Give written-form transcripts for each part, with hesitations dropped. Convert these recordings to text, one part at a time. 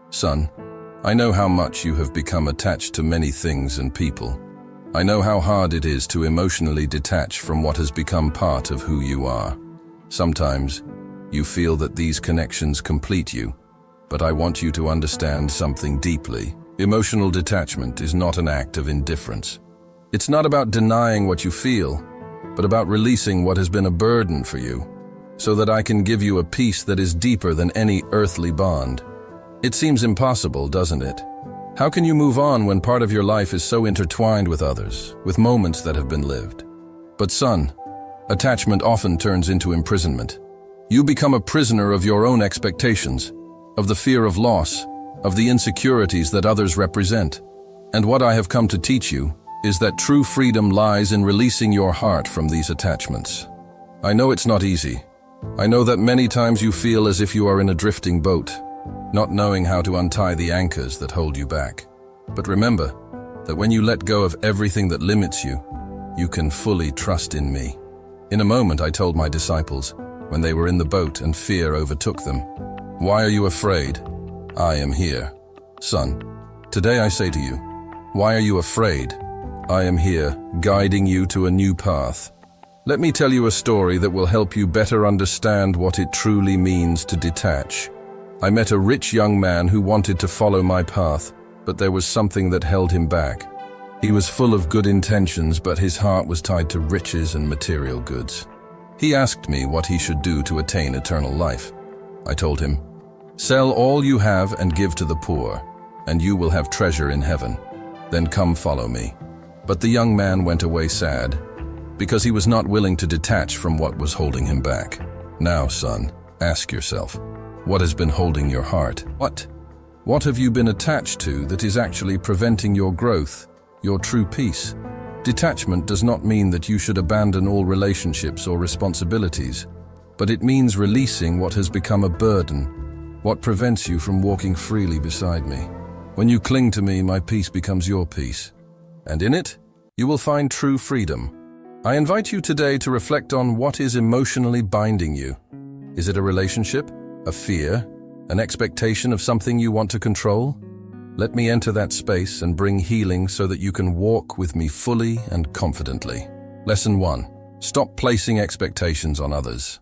Son, I know how much you have become attached to many things and people. I know how hard it is to emotionally detach from what has become part of who you are. Sometimes, you feel that these connections complete you, but I want you to understand something deeply. Emotional detachment is not an act of indifference. It's not about denying what you feel, but about releasing what has been a burden for you, so that I can give you a peace that is deeper than any earthly bond. It seems impossible, doesn't it? How can you move on when part of your life is so intertwined with others, with moments that have been lived? But son, attachment often turns into imprisonment. You become a prisoner of your own expectations, of the fear of loss, of the insecurities that others represent. And what I have come to teach you is that true freedom lies in releasing your heart from these attachments. I know it's not easy. I know that many times you feel as if you are in a drifting boat, not knowing how to untie the anchors that hold you back. But remember that when you let go of everything that limits you, you can fully trust in me. In a moment, I told my disciples, when they were in the boat and fear overtook them, "Why are you afraid? I am here." Son, today I say to you, why are you afraid? I am here, guiding you to a new path. Let me tell you a story that will help you better understand what it truly means to detach. I met a rich young man who wanted to follow my path, but there was something that held him back. He was full of good intentions, but his heart was tied to riches and material goods. He asked me what he should do to attain eternal life. I told him, "Sell all you have and give to the poor, and you will have treasure in heaven. Then come follow me." But the young man went away sad, because he was not willing to detach from what was holding him back. Now, son, ask yourself, what has been holding your heart? What have you been attached to that is actually preventing your growth, your true peace? Detachment does not mean that you should abandon all relationships or responsibilities, but it means releasing what has become a burden, what prevents you from walking freely beside me. When you cling to me, my peace becomes your peace, and in it, you will find true freedom. I invite you today to reflect on what is emotionally binding you. Is it a relationship, a fear, an expectation of something you want to control? Let me enter that space and bring healing so that you can walk with me fully and confidently. Lesson 1. Stop placing expectations on others.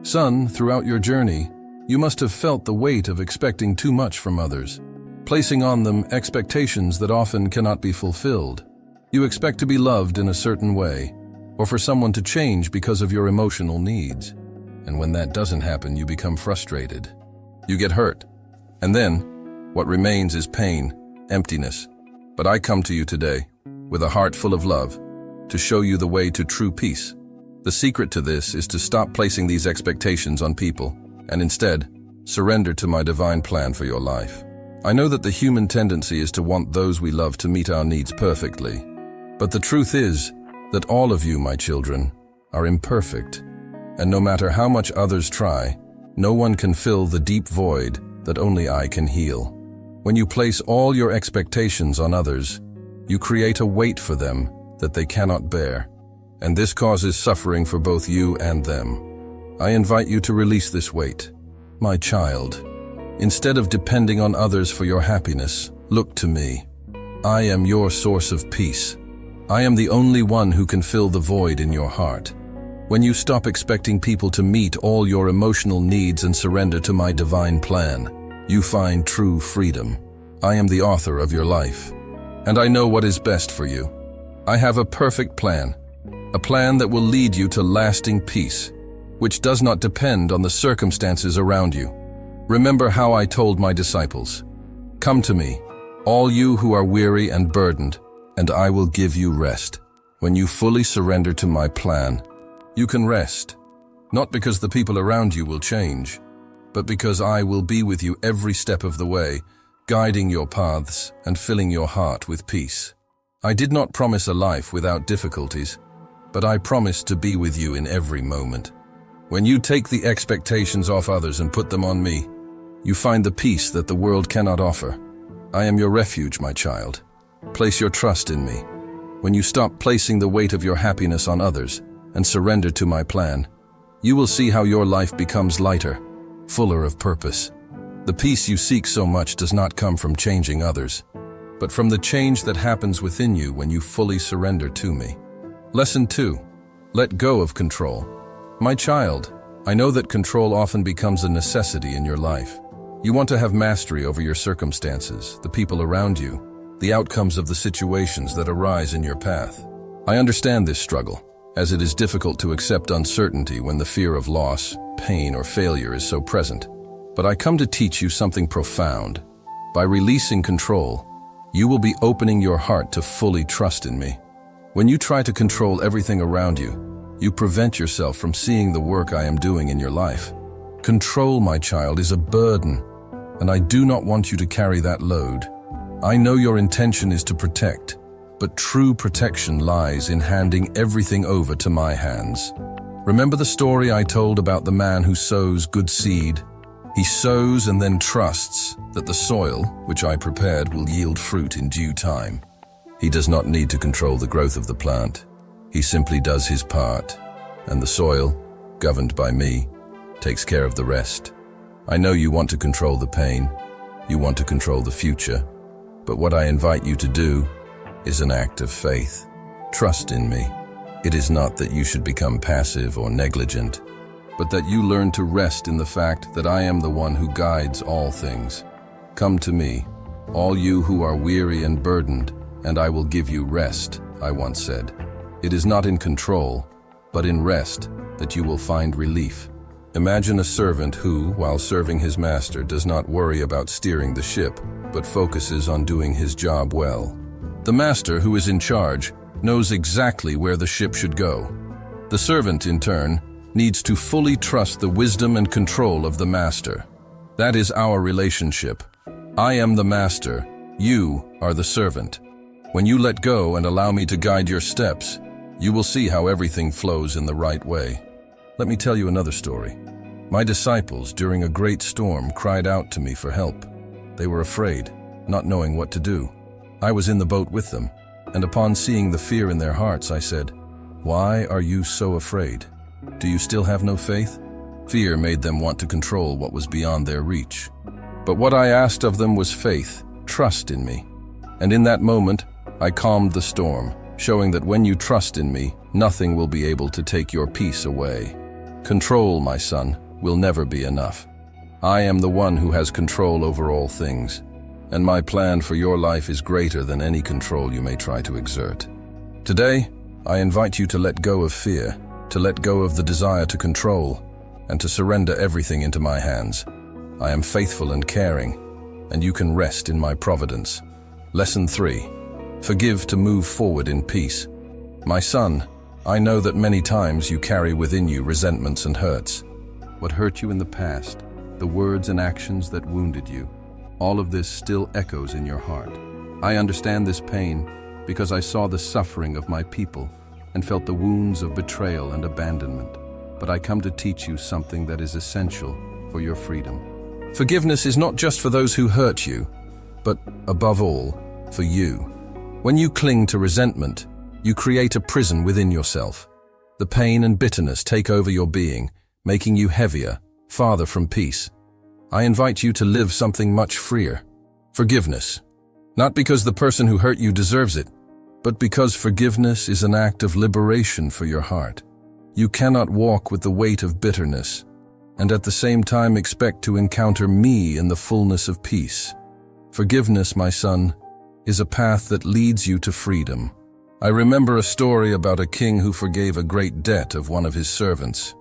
Son, throughout your journey, you must have felt the weight of expecting too much from others, placing on them expectations that often cannot be fulfilled. You expect to be loved in a certain way, or for someone to change because of your emotional needs. And when that doesn't happen, you become frustrated. You get hurt. And then, what remains is pain, emptiness. But I come to you today, with a heart full of love, to show you the way to true peace. The secret to this is to stop placing these expectations on people, and instead, surrender to my divine plan for your life. I know that the human tendency is to want those we love to meet our needs perfectly. But the truth is that all of you, my children, are imperfect. And no matter how much others try, no one can fill the deep void that only I can heal. When you place all your expectations on others, you create a weight for them that they cannot bear. And this causes suffering for both you and them. I invite you to release this weight. My child, instead of depending on others for your happiness, look to me. I am your source of peace. I am the only one who can fill the void in your heart. When you stop expecting people to meet all your emotional needs and surrender to my divine plan, you find true freedom. I am the author of your life, and I know what is best for you. I have a perfect plan, a plan that will lead you to lasting peace, which does not depend on the circumstances around you. Remember how I told my disciples, "Come to me, all you who are weary and burdened, and I will give you rest." When you fully surrender to my plan, you can rest, not because the people around you will change, but because I will be with you every step of the way, guiding your paths and filling your heart with peace. I did not promise a life without difficulties, but I promised to be with you in every moment. When you take the expectations off others and put them on me, you find the peace that the world cannot offer. I am your refuge, my child. Place your trust in me. When you stop placing the weight of your happiness on others and surrender to my plan, you will see how your life becomes lighter, fuller of purpose. The peace you seek so much does not come from changing others, but from the change that happens within you when you fully surrender to me. Lesson 2. Let go of control. My child, I know that control often becomes a necessity in your life. You want to have mastery over your circumstances, the people around you, the outcomes of the situations that arise in your path. I understand this struggle, as it is difficult to accept uncertainty when the fear of loss, pain, or failure is so present. But I come to teach you something profound. By releasing control, you will be opening your heart to fully trust in me. When you try to control everything around you, you prevent yourself from seeing the work I am doing in your life. Control, my child, is a burden, and I do not want you to carry that load. I know your intention is to protect, but true protection lies in handing everything over to my hands. Remember the story I told about the man who sows good seed? He sows and then trusts that the soil, which I prepared, will yield fruit in due time. He does not need to control the growth of the plant. He simply does his part, and the soil, governed by me, takes care of the rest. I know you want to control the pain, you want to control the future, but what I invite you to do is an act of faith. Trust in me. It is not that you should become passive or negligent, but that you learn to rest in the fact that I am the one who guides all things. Come to me, all you who are weary and burdened, and I will give you rest, I once said. It is not in control, but in rest that you will find relief. Imagine a servant who, while serving his master, does not worry about steering the ship, but focuses on doing his job well. The master, who is in charge, knows exactly where the ship should go. The servant, in turn, needs to fully trust the wisdom and control of the master. That is our relationship. I am the master, you are the servant. When you let go and allow me to guide your steps, you will see how everything flows in the right way. Let me tell you another story. My disciples, during a great storm, cried out to me for help. They were afraid, not knowing what to do. I was in the boat with them, and upon seeing the fear in their hearts, I said, "Why are you so afraid? Do you still have no faith?" Fear made them want to control what was beyond their reach. But what I asked of them was faith, trust in me. And in that moment, I calmed the storm, showing that when you trust in me, nothing will be able to take your peace away. Control, my son, will never be enough. I am the one who has control over all things, and my plan for your life is greater than any control you may try to exert. Today, I invite you to let go of fear, to let go of the desire to control, and to surrender everything into my hands. I am faithful and caring, and you can rest in my providence. Lesson 3. Forgive to move forward in peace. My son, I know that many times you carry within you resentments and hurts. What hurt you in the past, the words and actions that wounded you, all of this still echoes in your heart. I understand this pain because I saw the suffering of my people and felt the wounds of betrayal and abandonment. But I come to teach you something that is essential for your freedom. Forgiveness is not just for those who hurt you, but above all, for you. When you cling to resentment, you create a prison within yourself. The pain and bitterness take over your being, making you heavier, farther from peace. I invite you to live something much freer. Forgiveness. Not because the person who hurt you deserves it, but because forgiveness is an act of liberation for your heart. You cannot walk with the weight of bitterness, and at the same time expect to encounter me in the fullness of peace. Forgiveness, my son, is a path that leads you to freedom. I remember a story about a king who forgave a great debt of one of his servants.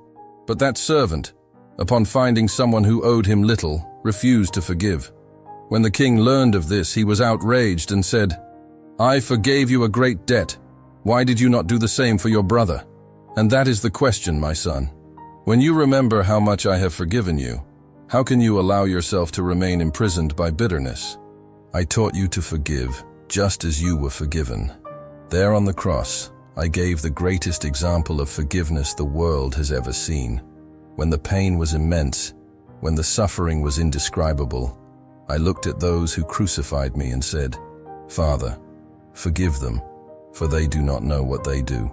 But that servant, upon finding someone who owed him little, refused to forgive. When the king learned of this, he was outraged and said, "I forgave you a great debt. Why did you not do the same for your brother?" And that is the question, my son. When you remember how much I have forgiven you, how can you allow yourself to remain imprisoned by bitterness? I taught you to forgive, just as you were forgiven. There on the cross, I gave the greatest example of forgiveness the world has ever seen. When the pain was immense, when the suffering was indescribable, I looked at those who crucified me and said, "Father, forgive them, for they do not know what they do."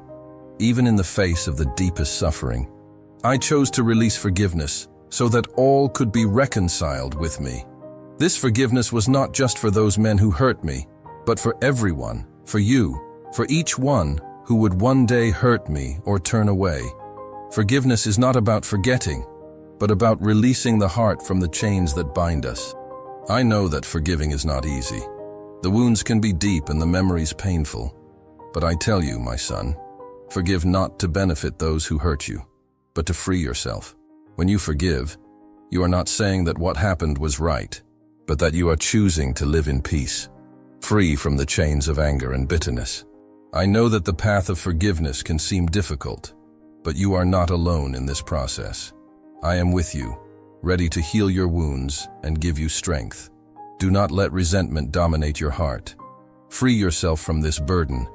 Even in the face of the deepest suffering, I chose to release forgiveness so that all could be reconciled with me. This forgiveness was not just for those men who hurt me, but for everyone, for you, for each one who would one day hurt me or turn away. Forgiveness is not about forgetting, but about releasing the heart from the chains that bind us. I know that forgiving is not easy. The wounds can be deep and the memories painful. But I tell you, my son, forgive not to benefit those who hurt you, but to free yourself. When you forgive, you are not saying that what happened was right, but that you are choosing to live in peace, free from the chains of anger and bitterness. I know that the path of forgiveness can seem difficult, but you are not alone in this process. I am with you, ready to heal your wounds and give you strength. Do not let resentment dominate your heart. Free yourself from this burden.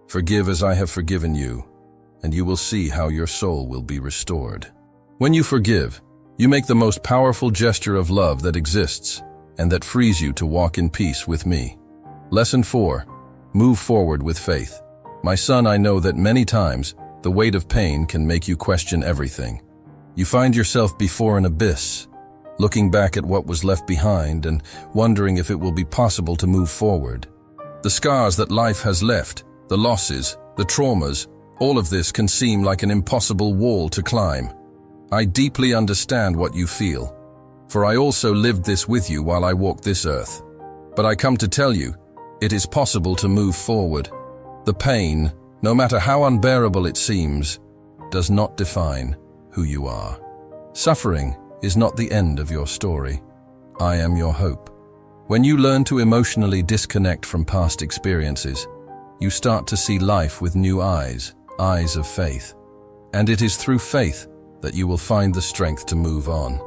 Forgive as I have forgiven you, and you will see how your soul will be restored. When you forgive, you make the most powerful gesture of love that exists, and that frees you to walk in peace with me. Lesson 4. Move forward with faith. My son, I know that many times the weight of pain can make you question everything. You find yourself before an abyss, looking back at what was left behind and wondering if it will be possible to move forward. The scars that life has left, the losses, the traumas, all of this can seem like an impossible wall to climb. I deeply understand what you feel, for I also lived this with you while I walked this earth. But I come to tell you, it is possible to move forward. The pain, no matter how unbearable it seems, does not define who you are. Suffering is not the end of your story. I am your hope. When you learn to emotionally disconnect from past experiences, you start to see life with new eyes, eyes of faith. And it is through faith that you will find the strength to move on.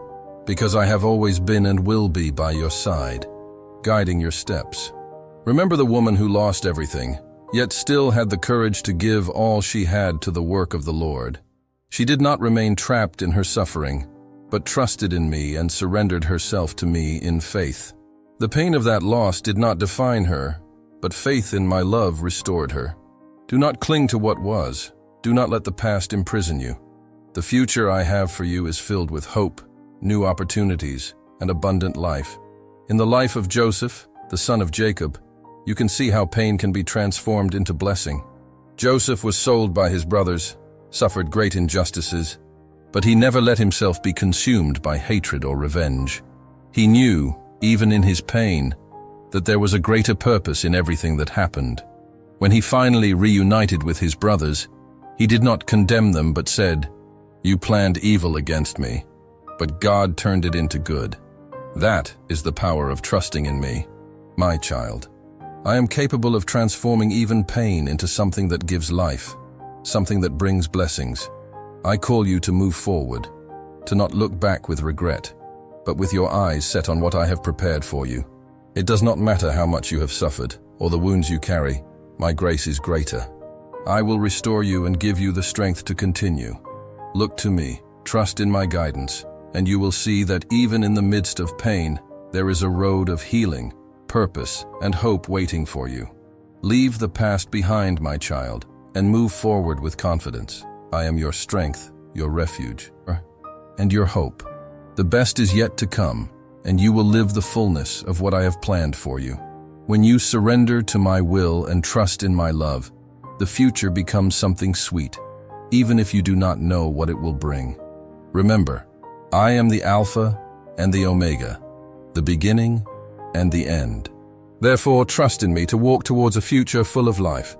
Because I have always been and will be by your side, guiding your steps. Remember the woman who lost everything, yet still had the courage to give all she had to the work of the Lord. She did not remain trapped in her suffering, but trusted in me and surrendered herself to me in faith. The pain of that loss did not define her, but faith in my love restored her. Do not cling to what was. Do not let the past imprison you. The future I have for you is filled with hope, new opportunities, and abundant life. In the life of Joseph, the son of Jacob, you can see how pain can be transformed into blessing. Joseph was sold by his brothers, suffered great injustices, but he never let himself be consumed by hatred or revenge. He knew, even in his pain, that there was a greater purpose in everything that happened. When he finally reunited with his brothers, he did not condemn them but said, "You planned evil against me, but God turned it into good." That is the power of trusting in me, my child. I am capable of transforming even pain into something that gives life, something that brings blessings. I call you to move forward, to not look back with regret, but with your eyes set on what I have prepared for you. It does not matter how much you have suffered or the wounds you carry, my grace is greater. I will restore you and give you the strength to continue. Look to me, trust in my guidance, and you will see that even in the midst of pain, there is a road of healing, purpose, and hope waiting for you. Leave the past behind, my child, and move forward with confidence. I am your strength, your refuge, and your hope. The best is yet to come, and you will live the fullness of what I have planned for you. When you surrender to my will and trust in my love, the future becomes something sweet, even if you do not know what it will bring. Remember, I am the Alpha and the Omega, the beginning and the end. Therefore, trust in me to walk towards a future full of life.